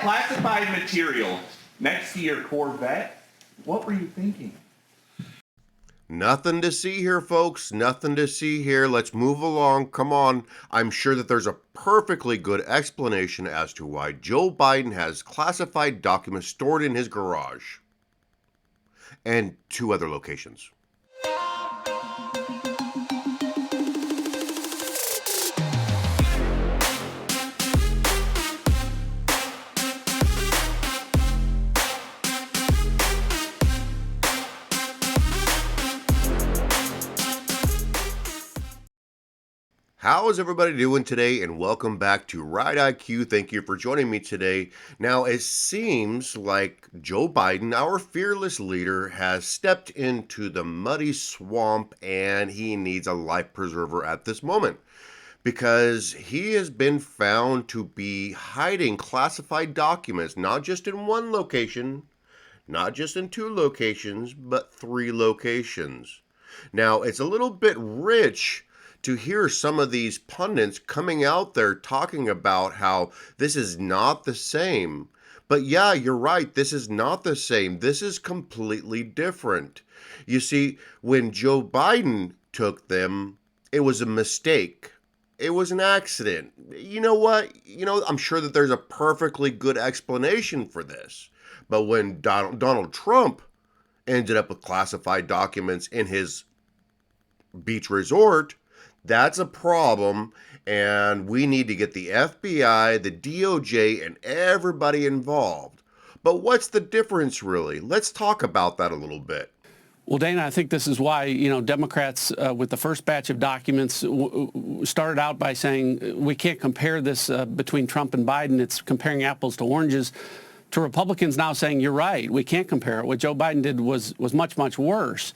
classified material next to your Corvette. What were you thinking? Nothing to see here, folks. Nothing to see here. Let's move along. Come on. I'm sure that there's a perfectly good explanation as to why Joe Biden has classified documents stored in his garage and 2 other locations. How is everybody doing today? And welcome back to Ride IQ. Thank you for joining me today. Now, it seems like Joe Biden, our fearless leader, has stepped into the muddy swamp and he needs a life preserver at this moment because he has been found to be hiding classified documents, not just in 1 location, not just in 2 locations, but 3 locations. Now, it's a little bit rich to hear some of these pundits coming out there talking about how this is not the same. But yeah, you're right. This is not the same. This is completely different. You see, when Joe Biden took them, it was a mistake. It was an accident. You know what? I'm sure that there's a perfectly good explanation for this. But when Donald Trump ended up with classified documents in his beach resort, that's a problem, and we need to get the FBI, the DOJ, and everybody involved. But what's the difference, really? Let's talk about that a little bit. Well, Dana, I think this is why, Democrats with the first batch of documents started out by saying we can't compare this between Trump and Biden. It's comparing apples to oranges. To Republicans now saying, you're right, we can't compare it. What Joe Biden did was much, much worse.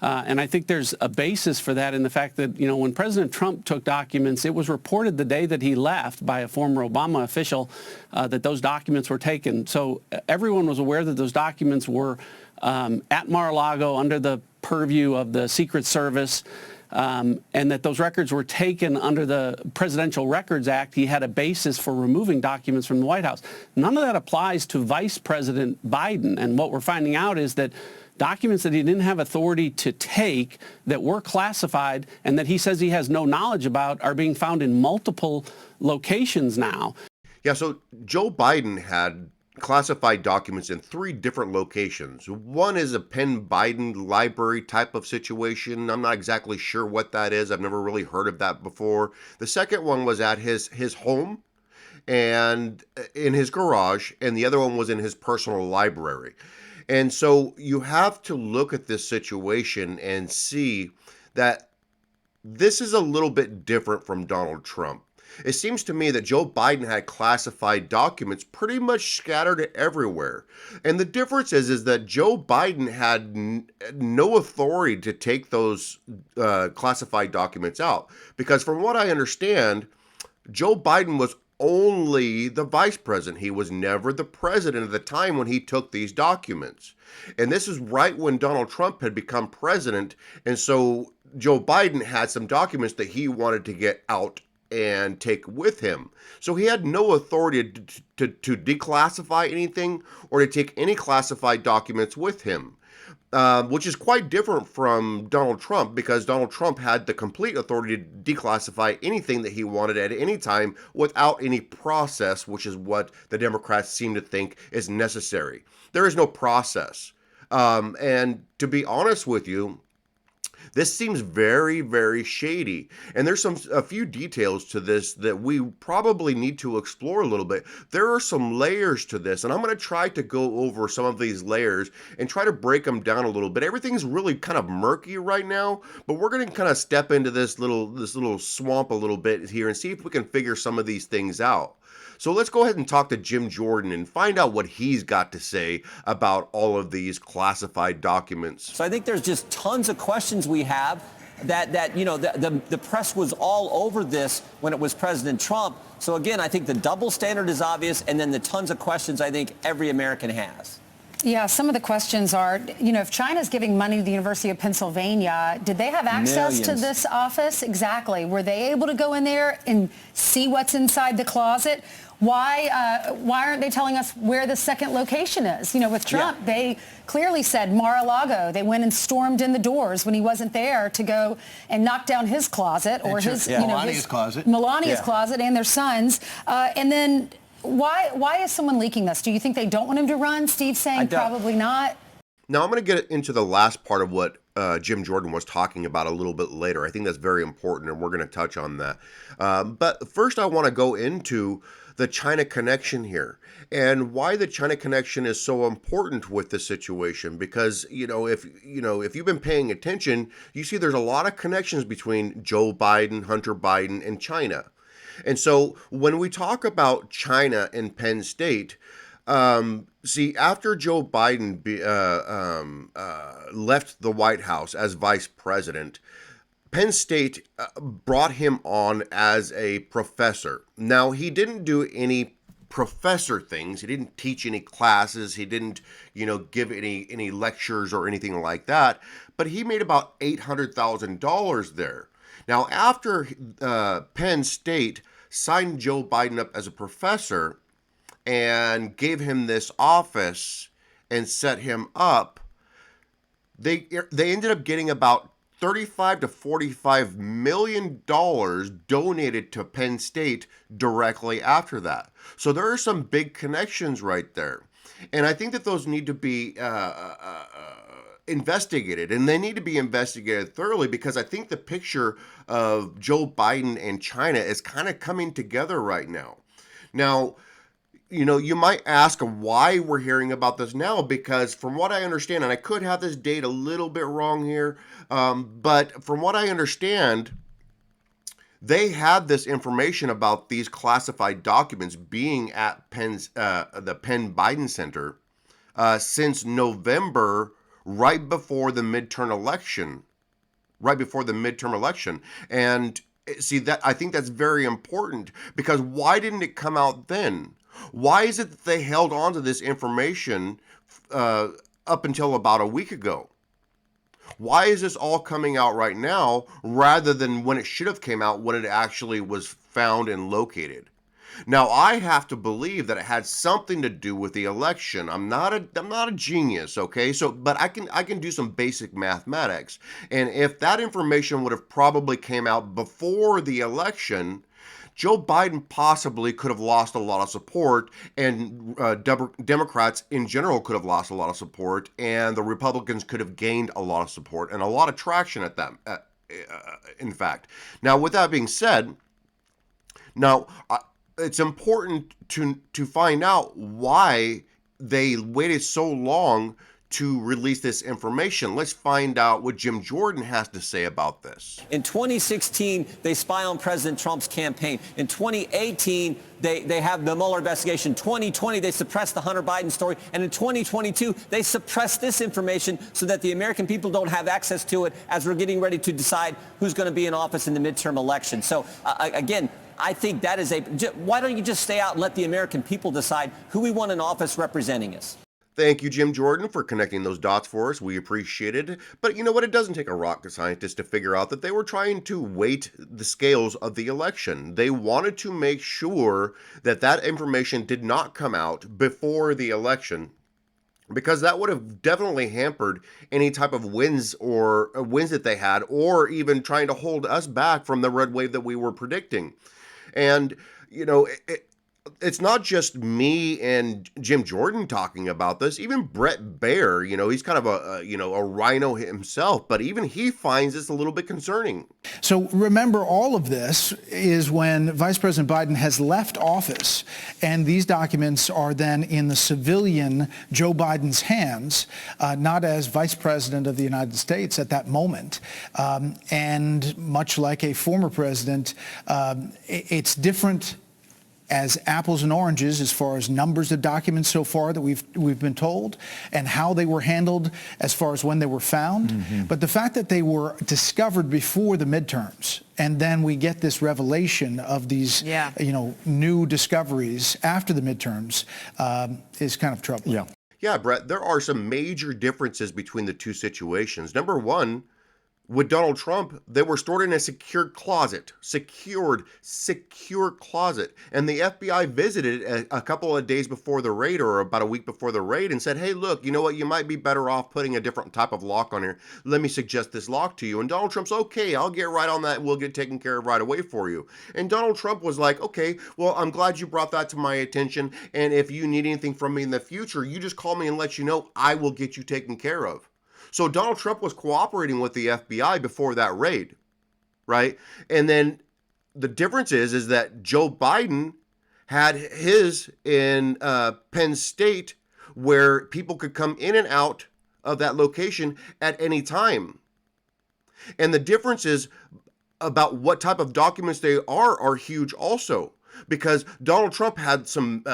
And I think there's a basis for that in the fact that, when President Trump took documents, it was reported the day that he left by a former Obama official that those documents were taken. So everyone was aware that those documents were at Mar-a-Lago under the purview of the Secret Service. And that those records were taken under the Presidential Records Act. He had a basis for removing documents from the White House. None of that applies to Vice President Biden. And what we're finding out is that documents that he didn't have authority to take that were classified and that he says he has no knowledge about are being found in multiple locations now. Yeah, so Joe Biden had classified documents in 3 different locations. One is a Penn Biden library type of situation. I'm not exactly sure what that is. I've never really heard of that before. The second one was at his home and in his garage, and the other one was in his personal library. And so you have to look at this situation and see that this is a little bit different from Donald Trump. It seems to me that Joe Biden had classified documents pretty much scattered everywhere. And the difference is that Joe Biden had no authority to take those classified documents out. Because from what I understand, Joe Biden was only the vice president. He was never the president at the time when he took these documents. And this is right when Donald Trump had become president. And so Joe Biden had some documents that he wanted to get out and take with him. So he had no authority to declassify anything or to take any classified documents with him, which is quite different from Donald Trump, because Donald Trump had the complete authority to declassify anything that he wanted at any time without any process, which is what the Democrats seem to think is necessary. There is no process. And to be honest with you, this seems very, very shady. And there's a few details to this that we probably need to explore a little bit. There are some layers to this, and I'm going to try to go over some of these layers and try to break them down a little bit. Everything's really kind of murky right now, but we're going to kind of step into this little swamp a little bit here and see if we can figure some of these things out. So let's go ahead and talk to Jim Jordan and find out what he's got to say about all of these classified documents. So I think there's just tons of questions we have that you know, the press was all over this when it was President Trump. So again, I think the double standard is obvious, and then the tons of questions I think every American has. Yeah, some of the questions are, if China's giving money to the University of Pennsylvania, did they have access to this office? Exactly. Were they able to go in there and see what's inside the closet? Why aren't they telling us where the second location is? With Trump, they clearly said Mar-a-Lago. They went and stormed in the doors when he wasn't there to go and knock down his closet or Melania's closet. Melania's closet and their son's. And then why is someone leaking this? Do you think they don't want him to run? Steve's saying probably not. Now, I'm going to get into the last part of what Jim Jordan was talking about a little bit later. I think that's very important, and we're going to touch on that. But first, I want to go into the China connection here and why the China connection is so important with this situation. Because, if you've been paying attention, you see there's a lot of connections between Joe Biden, Hunter Biden, and China. And so when we talk about China and Penn State, after Joe Biden left the White House as vice president, Penn State brought him on as a professor. Now, he didn't do any professor things. He didn't teach any classes. He didn't, give any lectures or anything like that. But he made about $800,000 there. Now, after Penn State signed Joe Biden up as a professor and gave him this office and set him up, they ended up getting about $35 to $45 million donated to Penn State directly after that. So there are some big connections right there. And I think that those need to be investigated, and they need to be investigated thoroughly, because I think the picture of Joe Biden and China is kind of coming together right now. Now, you might ask why we're hearing about this now, because from what I understand, and I could have this date a little bit wrong here, but from what I understand, they had this information about these classified documents being at the Penn Biden Center since November, right before the midterm election. And see, that I think that's very important, because why didn't it come out then? Why is it that they held on to this information up until about a week ago? Why is this all coming out right now rather than when it should have came out, when it actually was found and located? Now, I have to believe that it had something to do with the election. I'm not a genius, okay? But I can do some basic mathematics. And if that information would have probably came out before the election, Joe Biden possibly could have lost a lot of support, and Democrats in general could have lost a lot of support, and the Republicans could have gained a lot of support and a lot of traction at that, in fact. Now, with that being said, it's important to find out why they waited so long to release this information. Let's find out what Jim Jordan has to say about this. In 2016, they spy on President Trump's campaign. In 2018, they have the Mueller investigation. 2020, they suppressed the Hunter Biden story. And in 2022, they suppressed this information so that the American people don't have access to it as we're getting ready to decide who's going to be in office in the midterm election. So, again, I think that is why don't you just stay out and let the American people decide who we want in office representing us? Thank you, Jim Jordan, for connecting those dots for us. We appreciate it. But you know what? It doesn't take a rocket scientist to figure out that they were trying to weight the scales of the election. They wanted to make sure that that information did not come out before the election, because that would have definitely hampered any type of wins that they had, or even trying to hold us back from the red wave that we were predicting. And, it's not just me and Jim Jordan talking about this. Even Brett Baer, he's kind of a rhino himself, but even he finds this a little bit concerning. So remember, all of this is when Vice President Biden has left office, and these documents are then in the civilian Joe Biden's hands, not as Vice President of the United States at that moment. And much like a former president, it's different as apples and oranges as far as numbers of documents so far that we've been told, and how they were handled as far as when they were found. Mm-hmm. But the fact that they were discovered before the midterms, and then we get this revelation of these new discoveries after the midterms, is kind of troubling. Yeah. Yeah, Brett, there are some major differences between the two situations. Number one, with Donald Trump, they were stored in a secured closet, secure closet. And the FBI visited a couple of days before the raid, or about a week before the raid, and said, hey, look, you know what? You might be better off putting a different type of lock on here. Let me suggest this lock to you. And Donald Trump's, okay, I'll get right on that. We'll get taken care of right away for you. And Donald Trump was like, okay, well, I'm glad you brought that to my attention. And if you need anything from me in the future, you just call me and let you know. I will get you taken care of. So Donald Trump was cooperating with the FBI before that raid, right? And then the difference is that Joe Biden had his in Penn State, where people could come in and out of that location at any time. And the differences about what type of documents they are huge also, because Donald Trump had some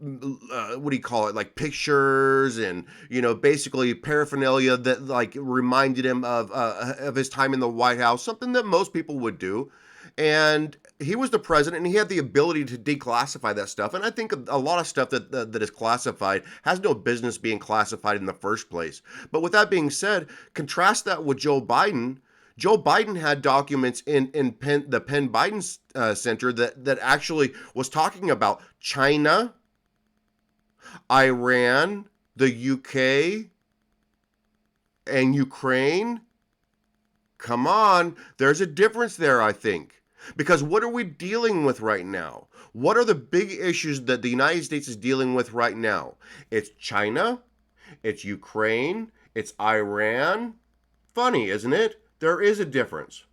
what do you call it, like pictures and, you know, basically paraphernalia that like reminded him of his time in the White House, something that most people would do. And he was the president, and he had the ability to declassify that stuff. And I think a lot of stuff that is classified has no business being classified in the first place. But with that being said, contrast that with Joe Biden. Joe Biden had documents in the Penn Biden Center that actually was talking about China, Iran, the UK, and Ukraine. Come on, there's a difference there, I think. Because what are we dealing with right now? What are the big issues that the United States is dealing with right now? It's China, it's Ukraine, it's Iran. Funny, isn't it? There is a difference.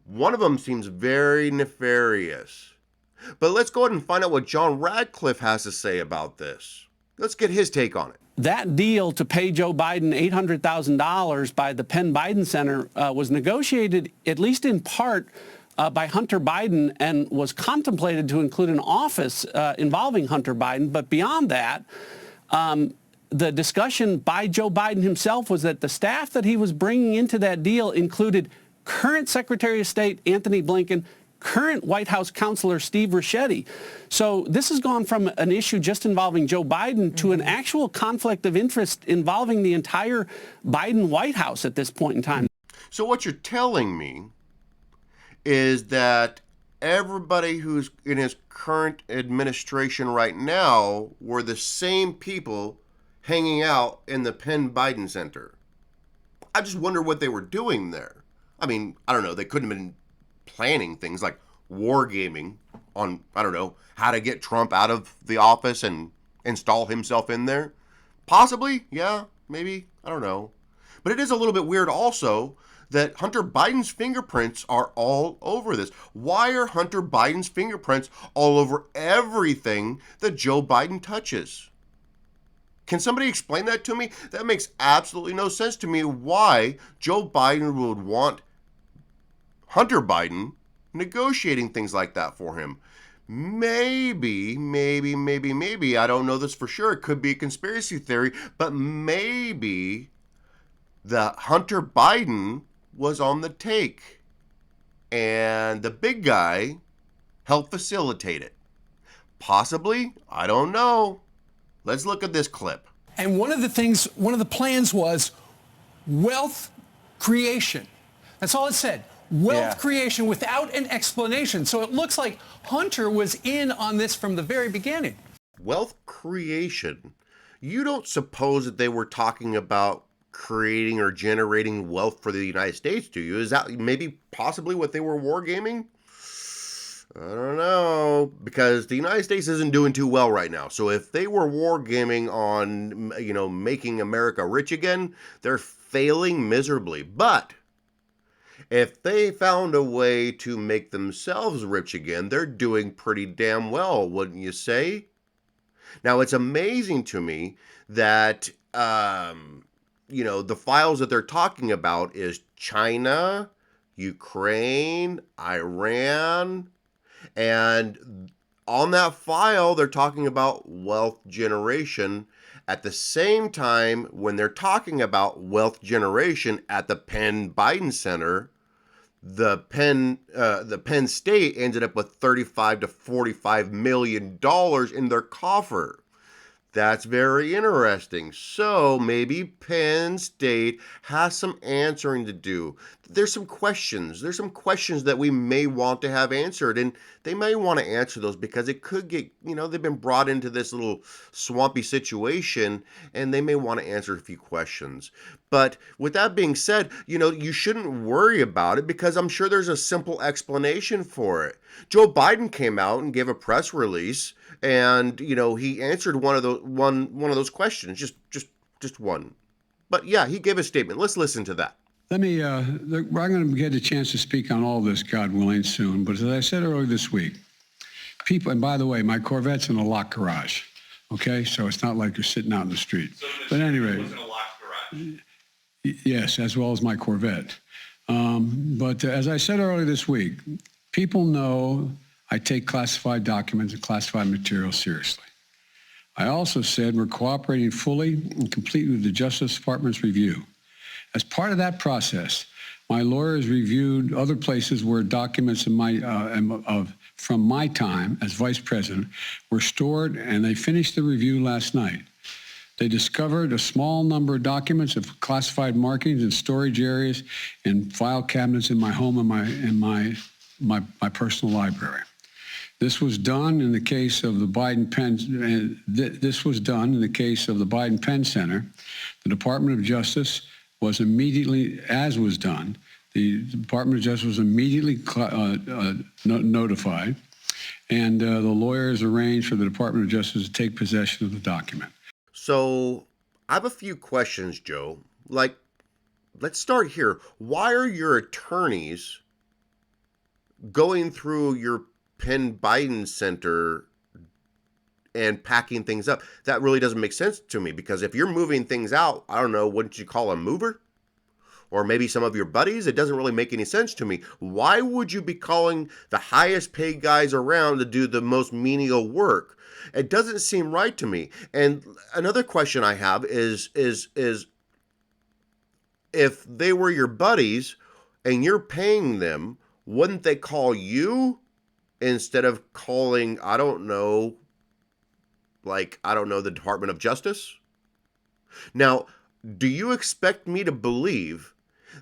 One of them seems very nefarious. But let's go ahead and find out what John Radcliffe has to say about this. Let's get his take on it. That deal to pay Joe Biden $800,000 by the Penn Biden Center was negotiated, at least in part, by Hunter Biden, and was contemplated to include an office involving Hunter Biden. But beyond that, the discussion by Joe Biden himself was that the staff that he was bringing into that deal included current Secretary of State Antony Blinken, current White House counselor Steve Ricchetti. So this has gone from an issue just involving Joe Biden to an actual conflict of interest involving the entire Biden White House at this point in time. So what you're telling me is that everybody who's in his current administration right now were the same people hanging out in the Penn Biden Center. I just wonder what they were doing there. I mean, I don't know, they couldn't have been planning things like wargaming on, I don't know, how to get Trump out of the office and install himself in there. Possibly, yeah, maybe, I don't know. But it is a little bit weird also that Hunter Biden's fingerprints are all over this. Why are Hunter Biden's fingerprints all over everything that Joe Biden touches? Can somebody explain that to me? That makes absolutely no sense to me why Joe Biden would want Hunter Biden negotiating things like that for him. Maybe, I don't know this for sure. It could be a conspiracy theory, but maybe the Hunter Biden was on the take and the big guy helped facilitate it. Possibly, I don't know. Let's look at this clip. And one of the plans was wealth creation. That's all it said. Wealth creation without an explanation. So it looks like Hunter was in on this from the very beginning. Wealth creation. You don't suppose that they were talking about creating or generating wealth for the United States, do you? Is that maybe possibly what they were wargaming? I don't know, because the United States isn't doing too well right now. So if they were wargaming on, you know, making America rich again, they're failing miserably. But if they found a way to make themselves rich again, they're doing pretty damn well, wouldn't you say? Now, it's amazing to me that, you know, the files that they're talking about is China, Ukraine, Iran, and on that file, they're talking about wealth generation. At the same time, when they're talking about wealth generation at the Penn Biden Center, the Penn State ended up with $35 to $45 million in their coffer. That's very interesting. So maybe Penn State has some answering to do. There's some questions. There's some questions that we may want to have answered, and they may want to answer those because it could get, they've been brought into this little swampy situation, and they may want to answer a few questions. But with that being said, you shouldn't worry about it because I'm sure there's a simple explanation for it. Joe Biden came out and gave a press release, and he answered one of those questions, just one. But yeah, he gave a statement. Let's listen to that. I'm going to get a chance to speak on all this, God willing, soon. But as I said earlier this week, people, and by the way, my Corvette's in a locked garage. Okay, so it's not like you're sitting out in the street. But anyway, was in a locked garage. Yes, as well as my Corvette. But as I said earlier this week, people know I take classified documents and classified material seriously. I also said we're cooperating fully and completely with the Justice Department's review. As part of that process, my lawyers reviewed other places where documents from my time as vice president were stored, and they finished the review last night. They discovered a small number of documents of classified markings in storage areas and file cabinets in my home and my personal library. This was done in the case of the Biden Penn. This was done in the case of the Biden Penn Center. The Department of Justice was immediately, as was done, the Department of Justice was immediately notified, and the lawyers arranged for the Department of Justice to take possession of the document. So I have a few questions, Joe. Let's start here. Why are your attorneys going through your Penn Biden Center and packing things up? That really doesn't make sense to me, because if you're moving things out, I don't know, wouldn't you call a mover? Or maybe some of your buddies? It doesn't really make any sense to me. Why would you be calling the highest paid guys around to do the most menial work? It doesn't seem right to me. And another question I have is if they were your buddies and you're paying them, wouldn't they call you instead of calling, I don't know, the Department of Justice? Now, do you expect me to believe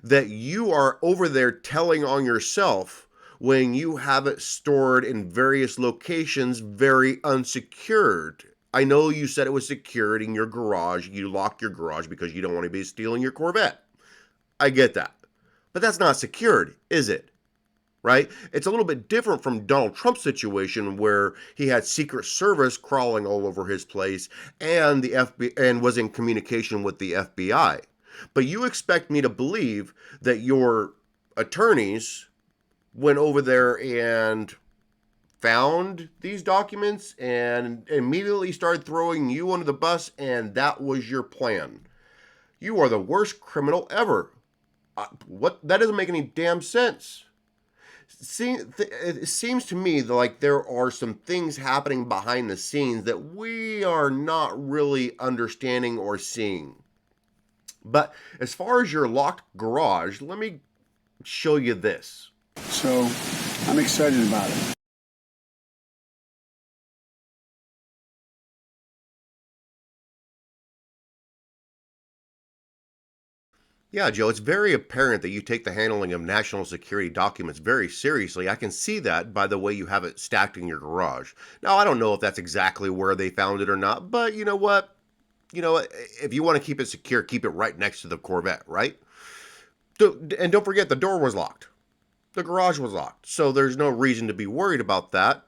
that you are over there telling on yourself when you have it stored in various locations, very unsecured? I know you said it was secured in your garage. You locked your garage because you don't want to be stealing your Corvette. I get that. But that's not secured, is it? Right? It's a little bit different from Donald Trump's situation where he had Secret Service crawling all over his place and the FBI and was in communication with the FBI. But you expect me to believe that your attorneys went over there and found these documents and immediately started throwing you under the bus, and that was your plan. You are the worst criminal ever. That doesn't make any damn sense. It seems to me like there are some things happening behind the scenes that we are not really understanding or seeing. But as far as your locked garage, let me show you this. So I'm excited about it. Yeah, Joe, it's very apparent that you take the handling of national security documents very seriously. I can see that by the way you have it stacked in your garage. Now, I don't know if that's exactly where they found it or not, but you know what? If you want to keep it secure, keep it right next to the Corvette, right? And don't forget, the door was locked. The garage was locked. So there's no reason to be worried about that,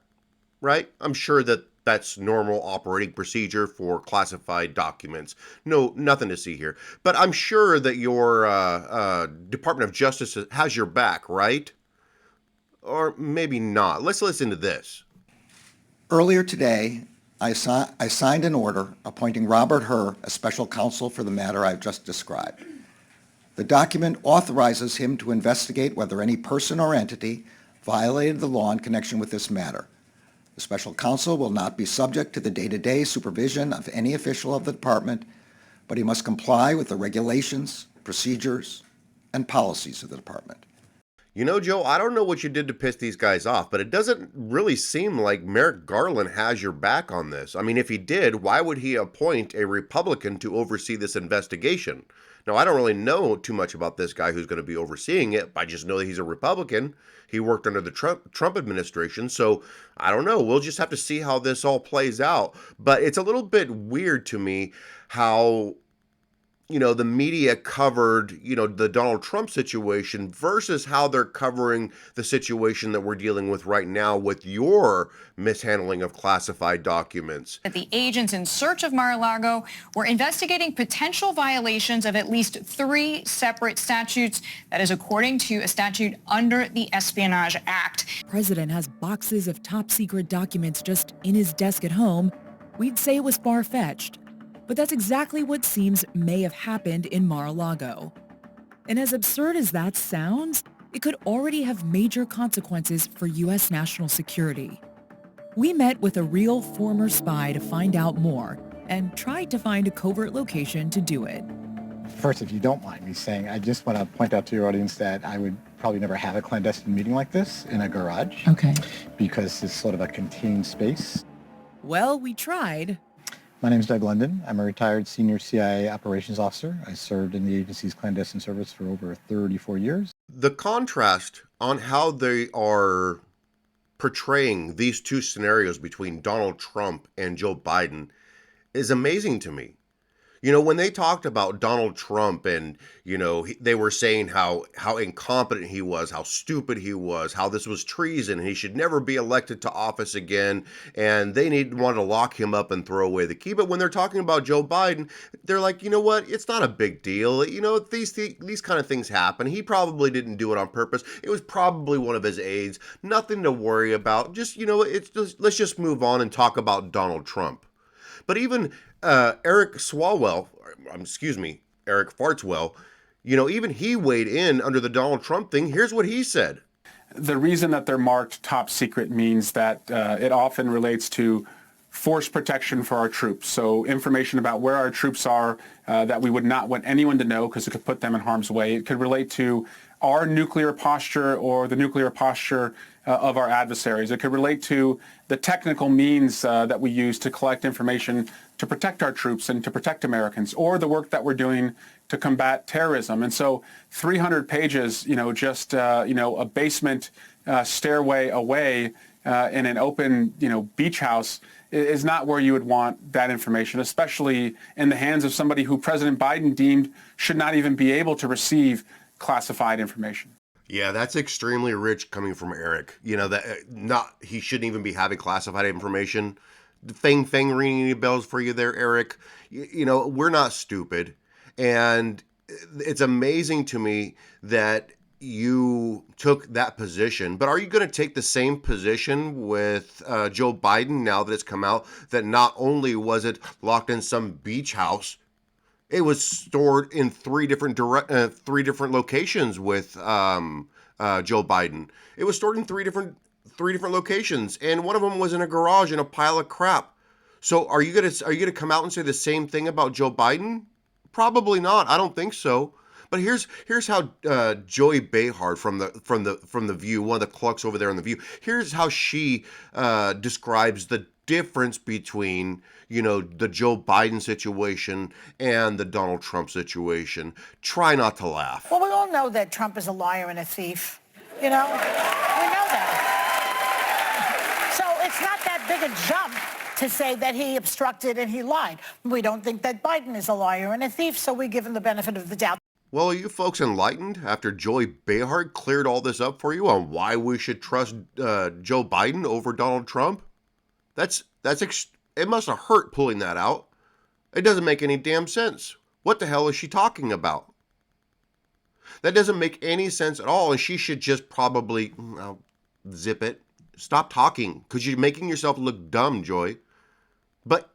right? I'm sure that that's normal operating procedure for classified documents. No, nothing to see here. But I'm sure that your Department of Justice has your back, right? Or maybe not. Let's listen to this. Earlier today, I signed an order appointing Robert Hur as special counsel for the matter I've just described. The document authorizes him to investigate whether any person or entity violated the law in connection with this matter. The special counsel will not be subject to the day-to-day supervision of any official of the department, but he must comply with the regulations, procedures, and policies of the department. You know, Joe, I don't know what you did to piss these guys off, but it doesn't really seem like Merrick Garland has your back on this. I mean, if he did, why would he appoint a Republican to oversee this investigation? Now, I don't really know too much about this guy who's going to be overseeing it. I just know that he's a Republican. He worked under the Trump administration, so I don't know. We'll just have to see how this all plays out. But it's a little bit weird to me how, you know, the media covered, you know, the Donald Trump situation versus how they're covering the situation that we're dealing with right now with your mishandling of classified documents. The agents in search of Mar-a-Lago were investigating potential violations of at least 3 separate statutes. That is according to a statute under the Espionage Act. The president has boxes of top secret documents just in his desk at home. We'd say it was far-fetched. But that's exactly what seems may have happened in Mar-a-Lago. And as absurd as that sounds, it could already have major consequences for U.S. national security. We met with a real former spy to find out more and tried to find a covert location to do it. First, if you don't mind me saying, I just want to point out to your audience that I would probably never have a clandestine meeting like this in a garage. Okay. Because it's sort of a contained space. Well, we tried. My name is Doug London. I'm a retired senior CIA operations officer. I served in the agency's clandestine service for over 34 years. The contrast on how they are portraying these two scenarios between Donald Trump and Joe Biden is amazing to me. You know, when they talked about Donald Trump and, you know, they were saying how incompetent he was, how stupid he was, how this was treason, he should never be elected to office again, and they wanted to lock him up and throw away the key. But when they're talking about Joe Biden, they're like, you know what, it's not a big deal. You know, these kind of things happen. He probably didn't do it on purpose. It was probably one of his aides. Nothing to worry about. Just, you know, let's just move on and talk about Donald Trump. But even Eric Fartswell, you know, even he weighed in under the Donald Trump thing. Here's what he said. The reason that they're marked top secret means that it often relates to force protection for our troops. So information about where our troops are that we would not want anyone to know because it could put them in harm's way. It could relate to our nuclear posture or the nuclear posture of our adversaries. It could relate to the technical means that we use to collect information to protect our troops and to protect Americans, or the work that we're doing to combat terrorism. And so 300 pages, you know, just, you know, a basement stairway away in an open, you know, beach house is not where you would want that information, especially in the hands of somebody who President Biden deemed should not even be able to receive classified information. Yeah, that's extremely rich coming from Eric. You know, that he shouldn't even be having classified information. Fang ringing any bells for you there, Eric. You know, we're not stupid. And it's amazing to me that you took that position. But are you going to take the same position with Joe Biden now that it's come out that not only was it locked in some beach house, it was stored in three different locations with Joe Biden. It was stored in three different locations, and one of them was in a garage in a pile of crap. So are you gonna come out and say the same thing about Joe Biden? Probably not. I don't think so. But here's how Joy Behar from the View, one of the clucks over there on the View, here's how she describes the difference between, you know, the Joe Biden situation and the Donald Trump situation. Try not to laugh. Well, we all know that Trump is a liar and a thief. You know, we know that. So it's not that big a jump to say that he obstructed and he lied. We don't think that Biden is a liar and a thief, so we give him the benefit of the doubt. Well, are you folks enlightened after Joy Behar cleared all this up for you on why we should trust Joe Biden over Donald Trump? It must have hurt pulling that out. It doesn't make any damn sense. What the hell is she talking about? That doesn't make any sense at all, and she should just probably zip it. Stop talking, because you're making yourself look dumb, Joy. But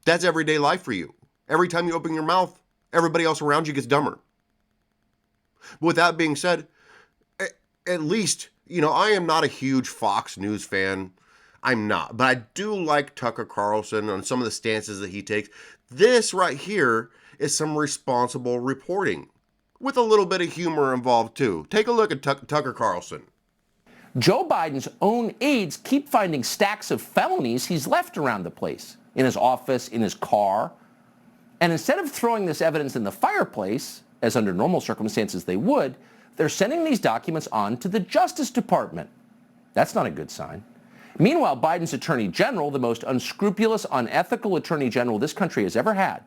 that's everyday life for you. Every time you open your mouth, everybody else around you gets dumber. With that being said, at least, you know, I am not a huge Fox News fan. I'm not. But I do like Tucker Carlson on some of the stances that he takes. This right here is some responsible reporting. with a little bit of humor involved too. Take a look at Tucker Carlson. Joe Biden's own aides keep finding stacks of felonies he's left around the place, in his office, in his car. And instead of throwing this evidence in the fireplace, as under normal circumstances they would, they're sending these documents on to the Justice Department. That's not a good sign. Meanwhile, Biden's Attorney General, the most unscrupulous, unethical Attorney General this country has ever had,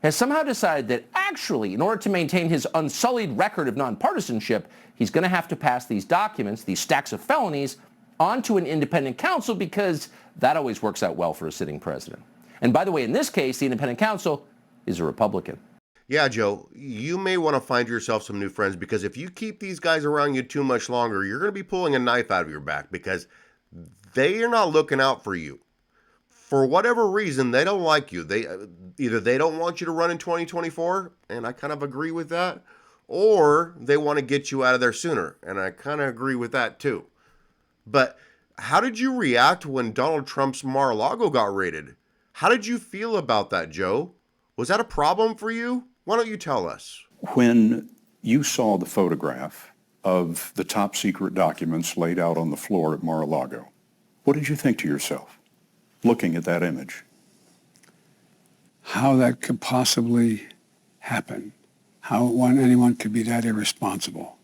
has somehow decided that actually, in order to maintain his unsullied record of nonpartisanship, he's going to have to pass these documents, these stacks of felonies, onto an independent counsel because that always works out well for a sitting president. And by the way, in this case, the independent counsel is a Republican. Yeah, Joe, you may want to find yourself some new friends because if you keep these guys around you too much longer, you're going to be pulling a knife out of your back because they are not looking out for you. For whatever reason, they don't like you. Either they don't want you to run in 2024, and I kind of agree with that, or they want to get you out of there sooner, and I kind of agree with that too. But how did you react when Donald Trump's Mar-a-Lago got raided? How did you feel about that, Joe? Was that a problem for you? Why don't you tell us? When you saw the photograph of the top secret documents laid out on the floor at Mar-a-Lago, what did you think to yourself, looking at that image? How that could possibly happen, how anyone could be that irresponsible.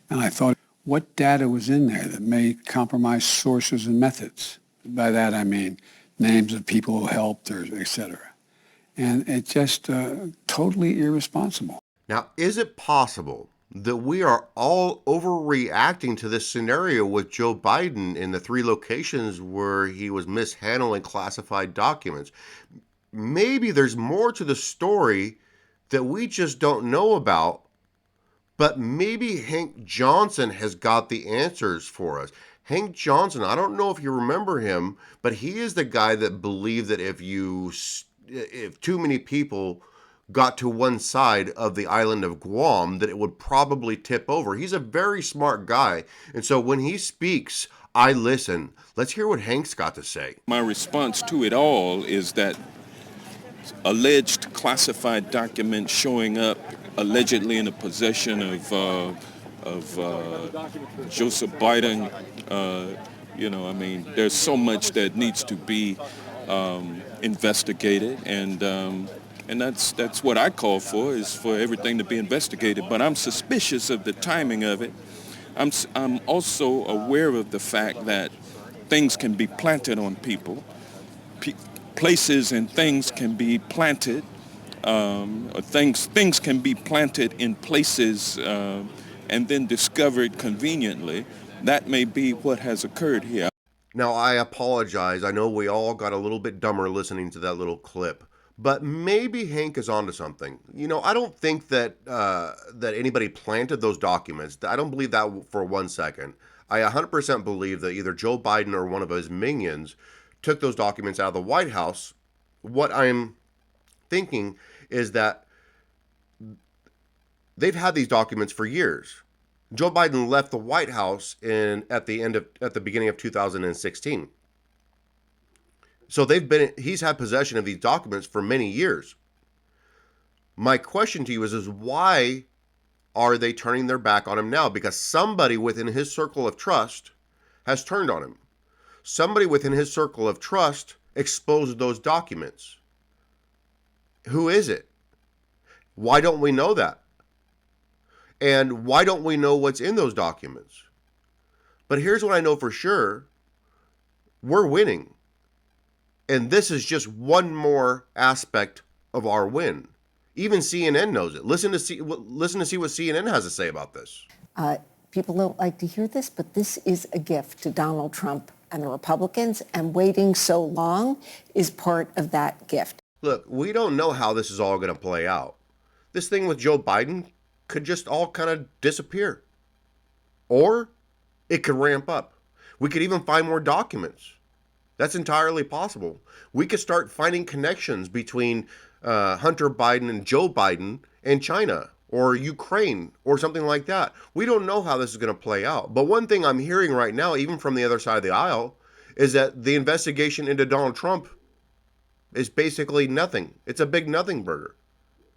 And I thought, what data was in there that may compromise sources and methods? By that I mean names of people who helped, or et cetera. And it's just totally irresponsible. Now, is it possible that we are all overreacting to this scenario with Joe Biden in the 3 locations where he was mishandling classified documents? Maybe there's more to the story that we just don't know about, but maybe Hank Johnson has got the answers for us. Hank Johnson, I don't know if you remember him, but he is the guy that believed that if too many people got to one side of the island of Guam, that it would probably tip over. He's a very smart guy. And so when he speaks, I listen. Let's hear what Hank's got to say. My response to it all is that alleged classified documents showing up allegedly in the possession of Joseph Biden, there's so much that needs to be investigated, and that's what I call for, is for everything to be investigated. But I'm suspicious of the timing of it. I'm also aware of the fact that things can be planted on people. Places and things can be planted, or things can be planted in places and then discovered conveniently. That may be what has occurred here. Now, I apologize. I know we all got a little bit dumber listening to that little clip, but maybe Hank is onto something. You know, I don't think that that anybody planted those documents. I don't believe that for 1 second. I 100% believe that either Joe Biden or one of his minions took those documents out of the White House. What I'm thinking is that they've had these documents for years. Joe Biden left the White House at the beginning of 2016. So he's had possession of these documents for many years. My question to you is why are they turning their back on him now? Because somebody within his circle of trust has turned on him. Somebody within his circle of trust exposed those documents. Who is it? Why don't we know that? And why don't we know what's in those documents? But here's what I know for sure. We're winning. And this is just one more aspect of our win. Even CNN knows it. Listen to see what CNN has to say about this. People don't like to hear this, but this is a gift to Donald Trump and the Republicans, and waiting so long is part of that gift. Look, we don't know how this is all going to play out. This thing with Joe Biden could just all kind of disappear. Or it could ramp up. We could even find more documents. That's entirely possible. We could start finding connections between Hunter Biden and Joe Biden and China or Ukraine or something like that. We don't know how this is going to play out. But one thing I'm hearing right now, even from the other side of the aisle, is that the investigation into Donald Trump is basically nothing. It's a big nothing burger.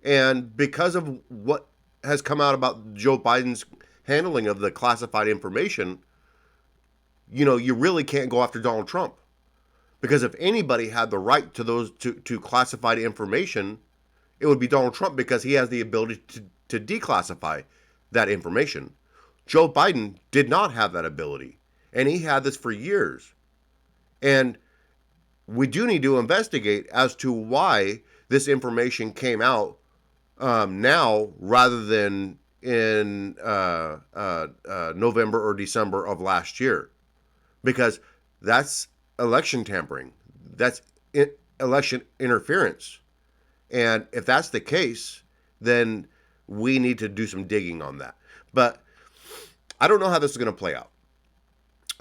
And because of what has come out about Joe Biden's handling of the classified information, you know, you really can't go after Donald Trump. Because if anybody had the right to those to classified information, it would be Donald Trump, because he has the ability to declassify that information. Joe Biden did not have that ability, and he had this for years. And we do need to investigate as to why this information came out now rather than in November or December of last year, because that's election tampering. That's election interference. And if that's the case, then we need to do some digging on that. But I don't know how this is going to play out.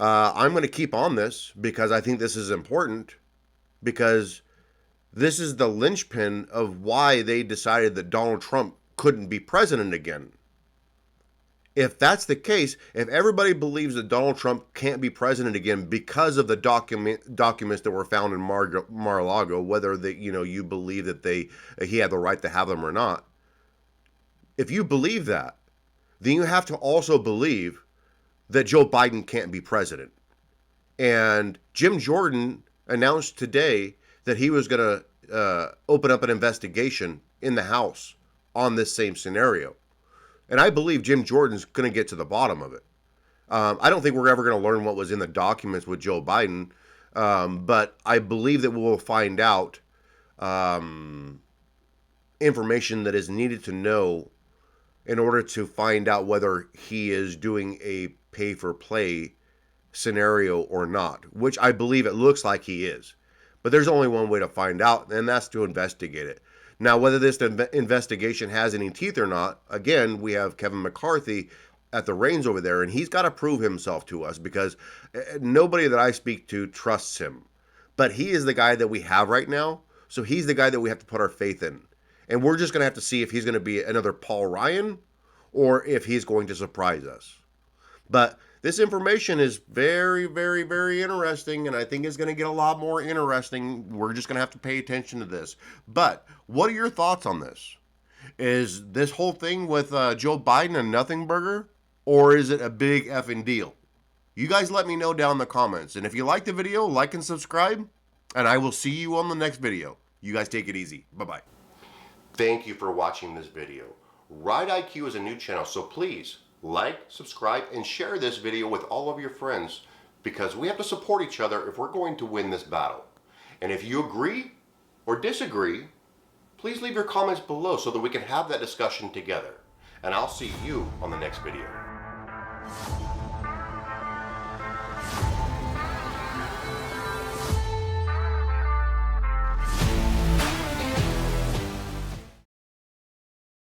I'm going to keep on this because I think this is important, because this is the linchpin of why they decided that Donald Trump couldn't be president again. If that's the case, if everybody believes that Donald Trump can't be president again because of the documents that were found in Mar-a-Lago, whether you believe that he had the right to have them or not, if you believe that, then you have to also believe that Joe Biden can't be president. And Jim Jordan announced today that he was going to open up an investigation in the House on this same scenario. And I believe Jim Jordan's going to get to the bottom of it. I don't think we're ever going to learn what was in the documents with Joe Biden, but I believe that we'll find out information that is needed to know in order to find out whether he is doing a pay-for-play scenario or not, which I believe it looks like he is. But there's only one way to find out, and that's to investigate it. Now, whether this investigation has any teeth or not, again, we have Kevin McCarthy at the reins over there, and he's got to prove himself to us, because nobody that I speak to trusts him. But he is the guy that we have right now, so he's the guy that we have to put our faith in. And we're just going to have to see if he's going to be another Paul Ryan or if he's going to surprise us. But this information is very, very, very interesting, and I think it's going to get a lot more interesting. We're just going to have to pay attention to this. But what are your thoughts on this? Is this whole thing with Joe Biden a nothing burger, or is it a big effing deal? You guys let me know down in the comments. And if you like the video, like and subscribe, and I will see you on the next video. You guys take it easy. Bye-bye. Thank you for watching this video. Ride IQ is a new channel, so please like, subscribe, and share this video with all of your friends, because we have to support each other if we're going to win this battle. And if you agree or disagree, please leave your comments below so that we can have that discussion together. And I'll see you on the next video.